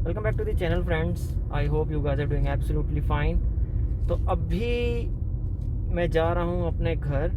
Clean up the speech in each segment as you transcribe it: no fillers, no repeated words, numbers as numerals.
Welcome back to the channel friends. I hope you guys are doing absolutely fine. तो अभी मैं जा रहा हूँ अपने घर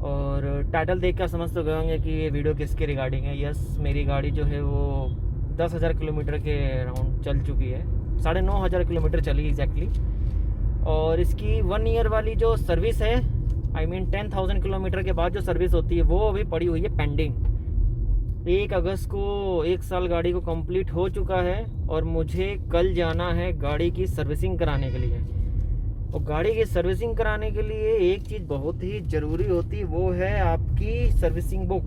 और टाइटल देख कर समझ तो गए होंगे कि ये वीडियो किसके रिगार्डिंग है। यस, मेरी गाड़ी जो है वो 10,000 किलोमीटर के अराउंड चल चुकी है, 9,500 किलोमीटर चली एग्जैक्टली। और इसकी 1 ईयर वाली जो सर्विस है, आई मीन 10,000 किलोमीटर के बाद जो सर्विस होती है वो अभी पड़ी हुई है पेंडिंग। 1 अगस्त को 1 साल गाड़ी को कंप्लीट हो चुका है और मुझे कल जाना है गाड़ी की सर्विसिंग कराने के लिए। और गाड़ी की सर्विसिंग कराने के लिए एक चीज़ बहुत ही ज़रूरी होती है, वो है आपकी सर्विसिंग बुक।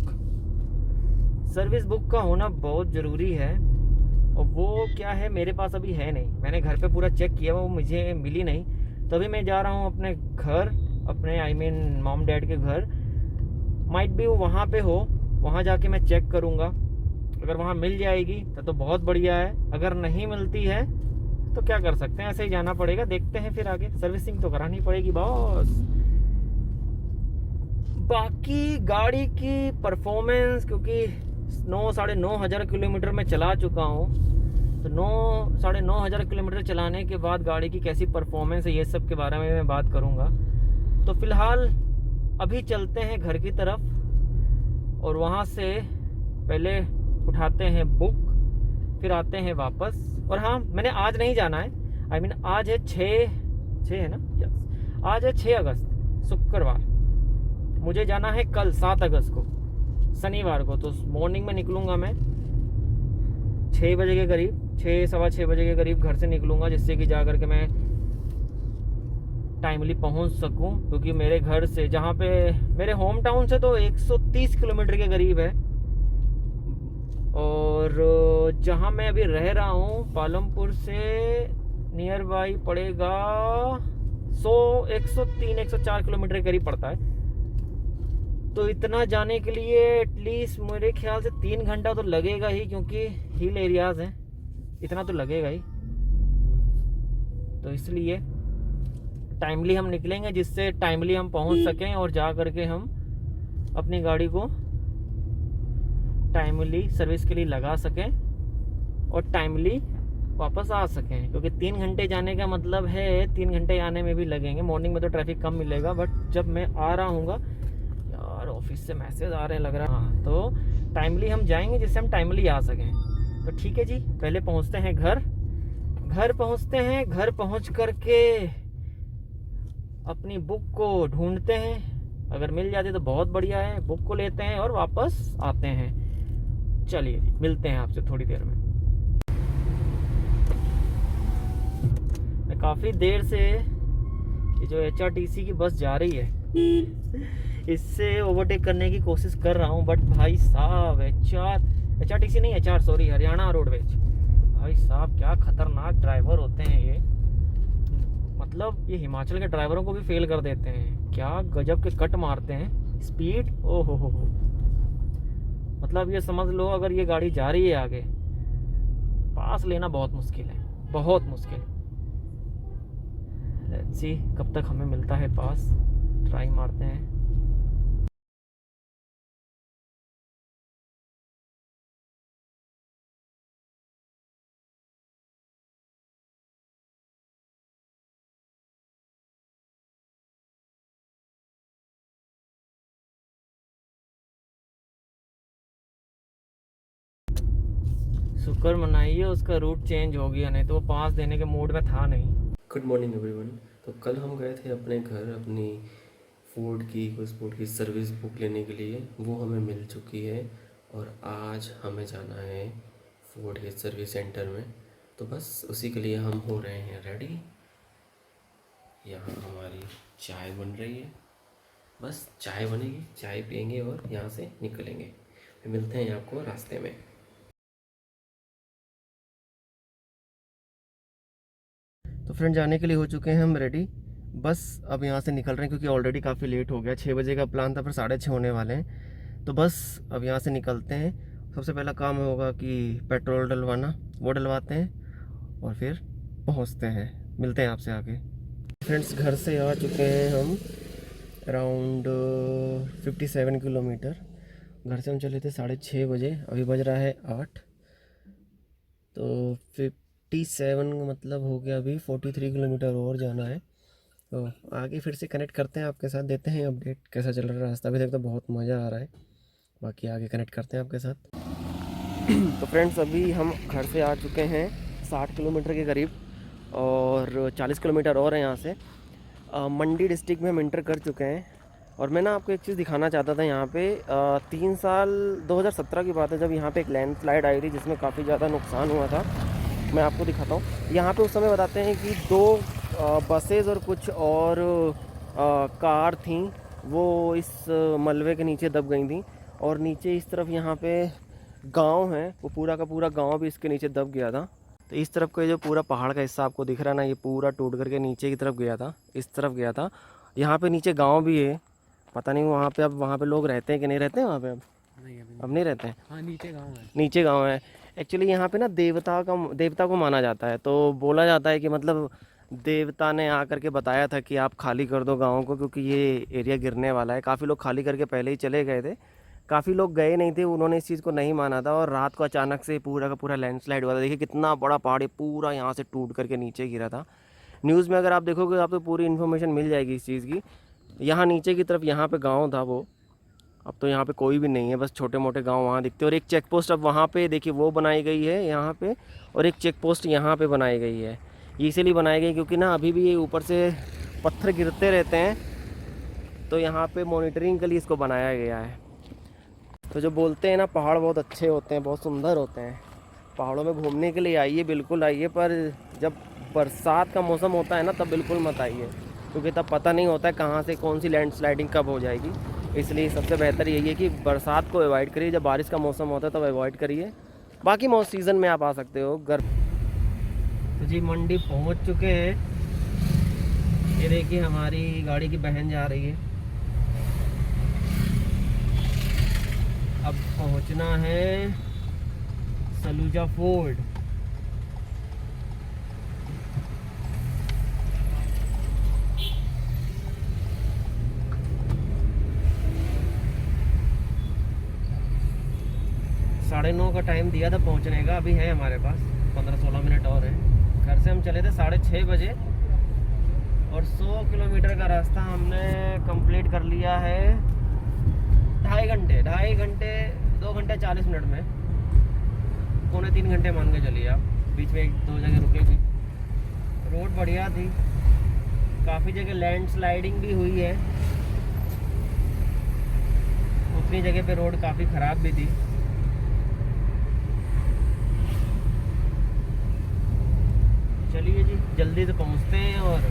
सर्विस बुक का होना बहुत ज़रूरी है और वो क्या है, मेरे पास अभी है नहीं। मैंने घर पे पूरा चेक किया, वो मुझे मिली नहीं। तो अभी मैं जा रहा हूँ अपने घर, अपने आई मीन मॉम डैड के घर। माइट भी वो वहाँ पे हो, वहाँ जाके मैं चेक करूँगा। अगर वहाँ मिल जाएगी तो बहुत बढ़िया है, अगर नहीं मिलती है तो क्या कर सकते हैं, ऐसे ही जाना पड़ेगा। देखते हैं फिर आगे, सर्विसिंग तो करानी पड़ेगी बॉस। बाकी गाड़ी की परफॉर्मेंस, क्योंकि 9,500 किलोमीटर में चला चुका हूँ, तो 9,500 किलोमीटर चलाने के बाद गाड़ी की कैसी परफॉर्मेंस है ये सब के बारे में मैं बात करूँगा। तो फिलहाल अभी चलते हैं घर की तरफ और वहाँ से पहले उठाते हैं बुक, फिर आते हैं वापस। और हाँ, मैंने आज नहीं जाना है, आई मीन आज है 6 है ना, यस, आज है 6 अगस्त शुक्रवार। मुझे जाना है कल 7 अगस्त को शनिवार को। तो मॉर्निंग में निकलूँगा मैं 6 बजे के करीब, 6 सवा 6 बजे के करीब घर से निकलूँगा, जिससे कि जा कर के मैं टाइमली पहुंच सकूं। क्योंकि मेरे घर से, जहां पे मेरे होम टाउन से तो 130 किलोमीटर के करीब है, और जहां मैं अभी रह रहा हूं पालमपुर से नियर बाई पड़ेगा 103 104 किलोमीटर के करीब पड़ता है। तो इतना जाने के लिए एटलीस्ट मेरे ख्याल से 3 घंटा तो लगेगा ही, क्योंकि हिल एरियाज हैं, इतना तो लगेगा ही। तो इसलिए टाइमली हम निकलेंगे, जिससे टाइमली हम पहुंच सकें और जा करके हम अपनी गाड़ी को टाइमली सर्विस के लिए लगा सकें और टाइमली वापस आ सकें। क्योंकि 3 घंटे जाने का मतलब है 3 घंटे आने में भी लगेंगे। मॉर्निंग में तो ट्रैफिक कम मिलेगा, बट जब मैं आ रहा हूँगा, यार ऑफिस से मैसेज आ रहे हैं लग रहा है। हाँ, तो टाइमली हम जाएंगे जिससे हम टाइमली आ सकें। तो ठीक है जी, पहले पहुँचते हैं घर पहुँचते हैं। घर पहुँच करके अपनी बुक को ढूंढते हैं, अगर मिल जाती तो बहुत बढ़िया है। बुक को लेते हैं और वापस आते हैं। चलिए जी, मिलते हैं आपसे थोड़ी देर में। मैं काफ़ी देर से ये जो HRTC की बस जा रही है इससे ओवरटेक करने की कोशिश कर रहा हूँ, बट भाई साहब HRTC नहीं, HR सॉरी, हरियाणा रोडवेज, भाई साहब क्या खतरनाक ड्राइवर होते हैं ये। मतलब ये हिमाचल के ड्राइवरों को भी फेल कर देते हैं, क्या गजब के कट मारते हैं, स्पीड ओ हो। मतलब ये समझ लो, अगर ये गाड़ी जा रही है आगे, पास लेना बहुत मुश्किल है, बहुत मुश्किल। लेट्स सी कब तक हमें मिलता है पास, ट्राई मारते हैं। शुक्र मनाइए उसका रूट चेंज हो गया, नहीं तो वो पास देने के मूड में था नहीं। Good morning everyone. तो कल हम गए थे अपने घर अपनी स्पोर्ट की सर्विस बुक लेने के लिए, वो हमें मिल चुकी है। और आज हमें जाना है फोर्ड के सर्विस सेंटर में। तो बस उसी के लिए हम हो रहे हैं रेडी। यहाँ हमारी चाय बन रही है, बस चाय बनेगी, चाय पियेंगे और यहाँ से निकलेंगे। फिर मिलते हैं आपको रास्ते में। तो फ्रेंड, जाने के लिए हो चुके हैं हम रेडी। बस अब यहाँ से निकल रहे हैं, क्योंकि ऑलरेडी काफ़ी लेट हो गया। 6 बजे का प्लान था, पर 6:30 होने वाले हैं। तो बस अब यहाँ से निकलते हैं। सबसे पहला काम होगा कि पेट्रोल डलवाना, वो डलवाते हैं और फिर पहुँचते हैं। मिलते हैं आपसे आगे। फ्रेंड्स, घर से आ चुके हैं हम अराउंड 57 किलोमीटर। घर से हम चले थे 6:30 बजे, अभी बज रहा है 8। तो 57 मतलब हो गया, अभी 43 किलोमीटर और जाना है। तो आगे फिर से कनेक्ट करते हैं आपके साथ, देते हैं अपडेट कैसा चल रहा है रास्ता। अभी तक तो बहुत मज़ा आ रहा है, बाकी आगे कनेक्ट करते हैं आपके साथ। तो फ्रेंड्स अभी हम घर से आ चुके हैं 60 किलोमीटर के करीब, और 40 किलोमीटर और है यहाँ से। मंडी डिस्ट्रिक्ट में हम इंटर कर चुके हैं। और मैं ना आपको एक चीज़ दिखाना चाहता था यहाँ पे। 3 साल 2017 की बात है, जब यहाँ पे एक लैंडस्लाइड आई थी जिसमें काफ़ी ज़्यादा नुकसान हुआ था। मैं आपको दिखाता हूँ। यहाँ पे उस समय बताते हैं कि 2 बसेज़ और कुछ और कार थीं, वो इस मलबे के नीचे दब गई थी। और नीचे इस तरफ यहाँ पे गांव है, वो पूरा का पूरा गांव भी इसके नीचे दब गया था। तो इस तरफ का जो पूरा पहाड़ का हिस्सा आपको दिख रहा है ना, ये पूरा टूट करके नीचे की तरफ गया था, इस तरफ गया था। यहाँ पे नीचे गांव भी है, पता नहीं वहाँ पे अब वहाँ पे लोग रहते हैं कि नहीं रहते हैं वहाँ पे। अब नहीं रहते हैं। हाँ, नीचे गांव है। नीचे गांव है। एक्चुअली यहाँ पे ना देवता को माना जाता है। तो बोला जाता है कि मतलब देवता ने आकर के बताया था कि आप खाली कर दो गाँव को, क्योंकि ये एरिया गिरने वाला है। काफ़ी लोग खाली करके पहले ही चले गए थे, काफ़ी लोग गए नहीं थे, उन्होंने इस चीज़ को नहीं माना था। और रात को अचानक से पूरा का पूरा लैंडस्लाइड हुआ था। देखिए कितना बड़ा पहाड़ है, पूरा यहाँ से टूट करके नीचे गिरा था। न्यूज़ में अगर आप देखोगे आपको पूरी इन्फॉर्मेशन मिल जाएगी इस चीज़ की। यहाँ नीचे की तरफ यहाँ पे गांव था वो, अब तो यहाँ पे कोई भी नहीं है, बस छोटे मोटे गांव वहाँ दिखते हैं। और एक चेक पोस्ट अब वहाँ पे देखिए वो बनाई गई है यहाँ पे, और एक चेक पोस्ट यहाँ पे बनाई गई है। ये इसीलिए बनाई गई क्योंकि ना अभी भी ये ऊपर से पत्थर गिरते रहते हैं, तो यहाँ पे मॉनिटरिंग के लिए इसको बनाया गया है। तो जो बोलते हैं ना पहाड़ बहुत अच्छे होते हैं, बहुत सुंदर होते हैं, पहाड़ों में घूमने के लिए आइए, बिल्कुल आइए। पर जब बरसात का मौसम होता है ना तब बिल्कुल मत आइए, क्योंकि तब पता नहीं होता है कहाँ से कौन सी लैंडस्लाइडिंग कब हो जाएगी। इसलिए सबसे बेहतर यही है कि बरसात को अवॉइड करिए। जब बारिश का मौसम होता है तब अवॉइड करिए, बाकी मौसम सीज़न में आप आ सकते हो। तो जी मंडी पहुँच चुके हैं। ये देखिए हमारी गाड़ी की बहन जा रही है। अब पहुँचना है सलूजा फोर्ट। साढ़े 9 का टाइम दिया था पहुंचने का, अभी है हमारे पास 15-16 मिनट और है। घर से हम चले थे 6:30 बजे, और 100 किलोमीटर का रास्ता हमने कंप्लीट कर लिया है 2.5 घंटे 2 घंटे 40 मिनट में, 2.25-3 घंटे मान के चलिए आप। बीच में 1-2 जगह रुके थे। रोड बढ़िया थी, काफ़ी जगह लैंडस्लाइडिंग भी हुई है, उतनी जगह पे रोड काफ़ी ख़राब भी थी। चलिए जी जल्दी से पहुंचते हैं और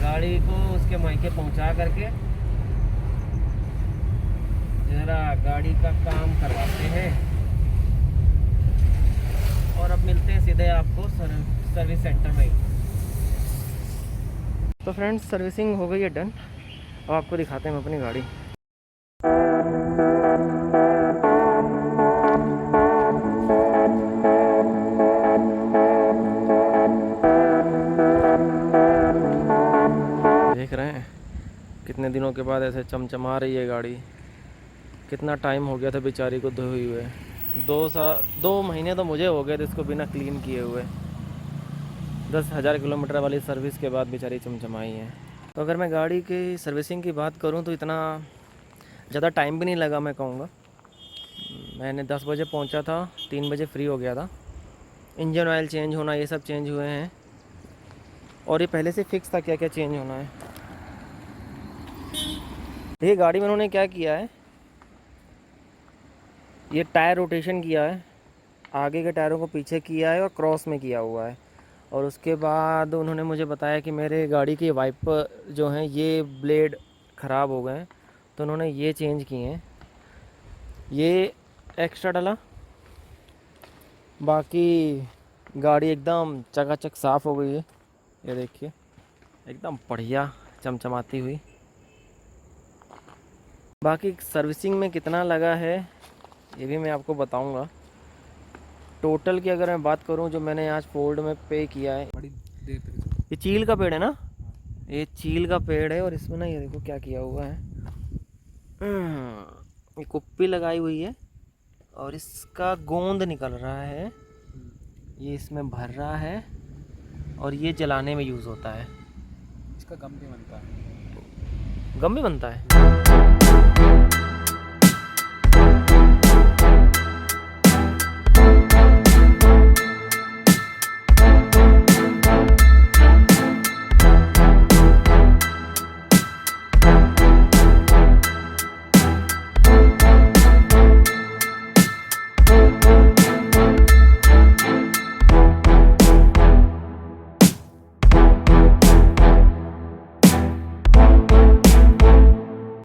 गाड़ी को उसके मायके पहुंचा करके ज़रा गाड़ी का काम करवाते हैं, और अब मिलते हैं सीधे आपको सर्विस सेंटर में ही। तो फ्रेंड्स सर्विसिंग हो गई है डन। अब आपको दिखाते हैं हम अपनी गाड़ी। देख रहे हैं कितने दिनों के बाद ऐसे चमचमा रही है गाड़ी। कितना टाइम हो गया था बेचारी को धोए हुए, 2 महीने तो मुझे हो गए थे इसको बिना क्लीन किए हुए। 10,000 किलोमीटर वाली सर्विस के बाद बेचारी चमचमाई है। तो अगर मैं गाड़ी की सर्विसिंग की बात करूं तो इतना ज़्यादा टाइम भी नहीं लगा, मैं कहूँगा। मैंने 10 बजे पहुंचा था, 3 बजे फ्री हो गया था। इंजन ऑयल चेंज होना ये सब चेंज हुए हैं, और ये पहले से फिक्स था क्या क्या चेंज होना है। देखिए गाड़ी में उन्होंने क्या किया है, ये टायर रोटेशन किया है, आगे के टायरों को पीछे किया है और क्रॉस में किया हुआ है। और उसके बाद उन्होंने मुझे बताया कि मेरे गाड़ी के वाइपर जो हैं ये ब्लेड ख़राब हो गए हैं, तो उन्होंने ये चेंज किए हैं, ये एक्स्ट्रा डाला। बाकी गाड़ी एकदम चकाचक साफ़ हो गई है, ये देखिए एकदम बढ़िया चमचमाती हुई। बाकी सर्विसिंग में कितना लगा है ये भी मैं आपको बताऊंगा। टोटल की अगर मैं बात करूं जो मैंने आज फोर्ड में पे किया है, बड़ी देर तक ये चील का पेड़ है ना, ये चील का पेड़ है। और इसमें ना ये देखो क्या किया हुआ है, ये कुप्पी लगाई हुई है और इसका गोंद निकल रहा है। ये इसमें भर रहा है और ये जलाने में यूज़ होता है। इसका गम भी बनता है। गम भी बनता है।